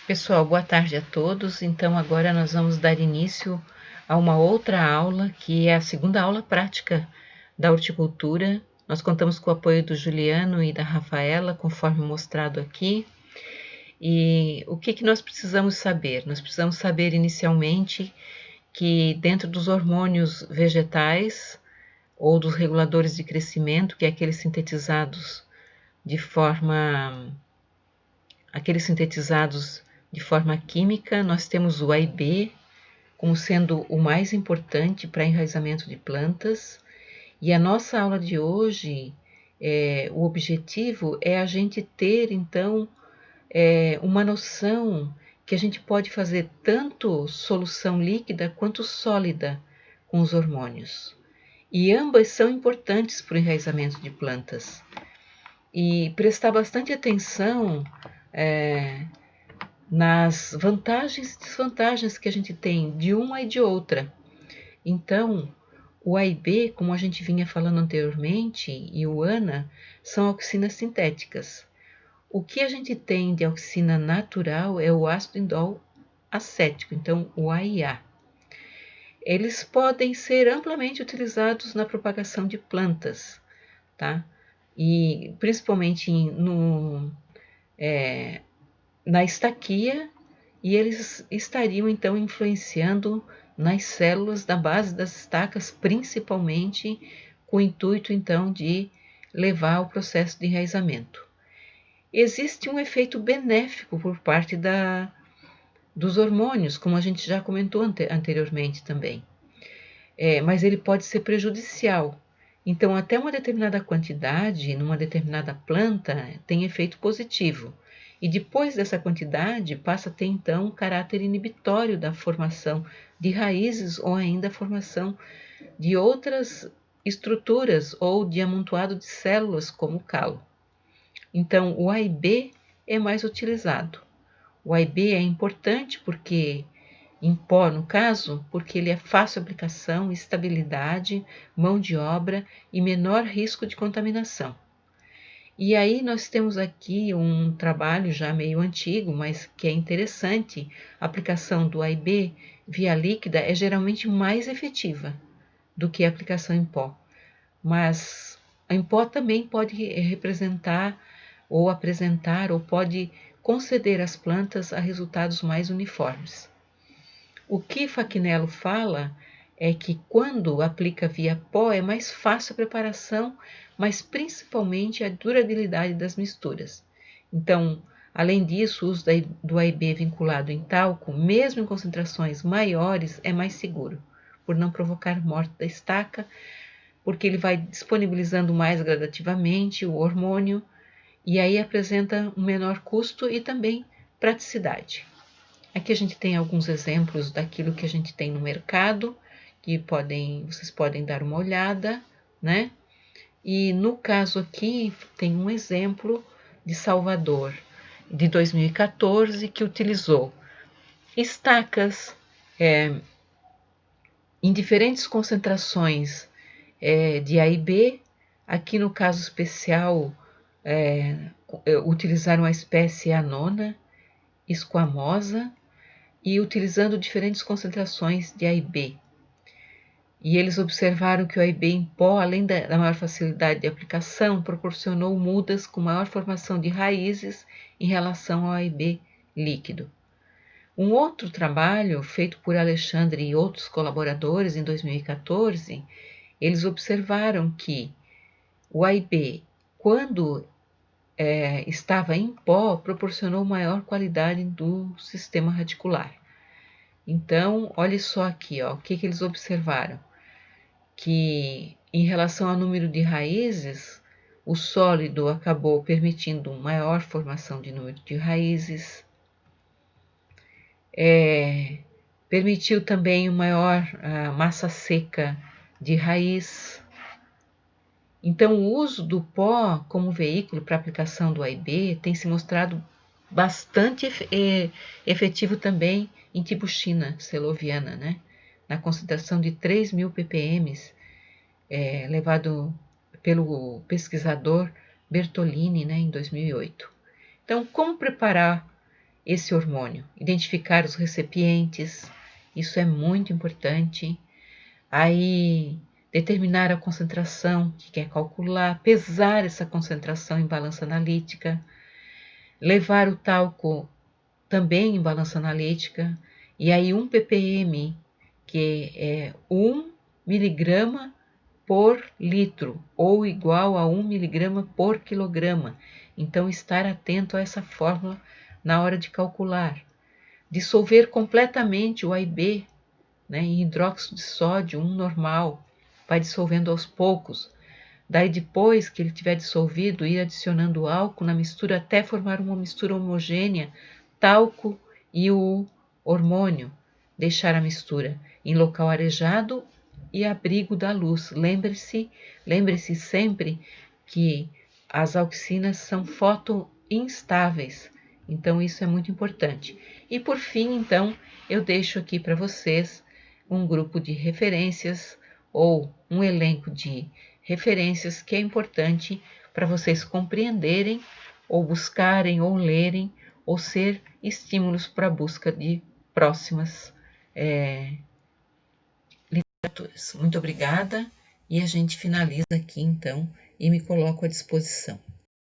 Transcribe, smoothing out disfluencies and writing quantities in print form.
Pessoal, boa tarde a todos. Então, agora nós vamos dar início a uma outra aula, que é a segunda aula prática da horticultura. Nós contamos com o apoio do Juliano e da Rafaela, conforme mostrado aqui. E o que nós precisamos saber? Nós precisamos saber inicialmente que dentro dos hormônios vegetais ou dos reguladores de crescimento, que é aqueles sintetizados de forma química, nós temos o AIB como sendo o mais importante para enraizamento de plantas. E a nossa aula de hoje, o objetivo é a gente ter, então, uma noção que a gente pode fazer tanto solução líquida quanto sólida com os hormônios. E ambas são importantes para o enraizamento de plantas. E prestar bastante atenção nas vantagens e desvantagens que a gente tem de uma e de outra. Então, o A e B, como a gente vinha falando anteriormente, e o ANA, são auxinas sintéticas. O que a gente tem de auxina natural é o ácido indol acético, então o A e A. Eles podem ser amplamente utilizados na propagação de plantas, tá? E principalmente na estaquia, e eles estariam então influenciando nas células da base das estacas, principalmente com o intuito então de levar ao processo de enraizamento. Existe um efeito benéfico por parte dos hormônios, como a gente já comentou anteriormente também, mas ele pode ser prejudicial. Então, até uma determinada quantidade, numa determinada planta, tem efeito positivo. E depois dessa quantidade, passa a ter, então, um caráter inibitório da formação de raízes ou ainda a formação de outras estruturas ou de amontoado de células, como o calo. Então, o A e B é mais utilizado. O A e B é importante porque em pó, no caso, porque ele é fácil aplicação, estabilidade, mão de obra e menor risco de contaminação. E aí nós temos aqui um trabalho já meio antigo, mas que é interessante. A aplicação do A e B via líquida é geralmente mais efetiva do que a aplicação em pó. Mas em pó também pode representar ou apresentar ou pode conceder às plantas a resultados mais uniformes. O que Faquinello fala é que quando aplica via pó é mais fácil a preparação, mas principalmente a durabilidade das misturas. Então, além disso, o uso do AIB vinculado em talco, mesmo em concentrações maiores, é mais seguro, por não provocar morte da estaca, porque ele vai disponibilizando mais gradativamente o hormônio e aí apresenta um menor custo e também praticidade. Aqui a gente tem alguns exemplos daquilo que a gente tem no mercado, que vocês podem dar uma olhada, né? E no caso aqui tem um exemplo de Salvador, de 2014, que utilizou estacas em diferentes concentrações de A e B. Aqui no caso especial, utilizaram a espécie anona, esquamosa, e utilizando diferentes concentrações de A e B. E eles observaram que o A e B em pó, além da maior facilidade de aplicação, proporcionou mudas com maior formação de raízes em relação ao A e B líquido. Um outro trabalho feito por Alexandre e outros colaboradores em 2014, eles observaram que o A e B, quando estava em pó, proporcionou maior qualidade do sistema radicular. Então, olha só aqui, ó, o que eles observaram. Que em relação ao número de raízes, o sólido acabou permitindo maior formação de número de raízes, permitiu também uma maior massa seca de raiz. Então, o uso do pó como veículo para aplicação do A e B tem se mostrado bastante efetivo também em tibuchina seloviana, né? Na concentração de 3.000 ppm, levado pelo pesquisador Bertolini, né, em 2008. Então, como preparar esse hormônio, identificar os recipientes, isso é muito importante. Aí, determinar a concentração que quer calcular, pesar essa concentração em balança analítica, levar o talco também em balança analítica, e aí 1 ppm, que é 1 miligrama por litro, ou igual a 1 miligrama por quilograma. Então, estar atento a essa fórmula na hora de calcular. Dissolver completamente o AIB, né, em hidróxido de sódio, um normal, vai dissolvendo aos poucos. Daí, depois que ele tiver dissolvido, ir adicionando álcool na mistura até formar uma mistura homogênea, talco e o hormônio. Deixar a mistura em local arejado e abrigo da luz. Lembre-se sempre que as auxinas são fotoinstáveis, então isso é muito importante. E por fim, então, eu deixo aqui para vocês um grupo de referências ou um elenco de referências que é importante para vocês compreenderem, ou buscarem, ou lerem, ou ser estímulos para a busca de próximas literaturas. Muito obrigada, e a gente finaliza aqui então e me coloco à disposição.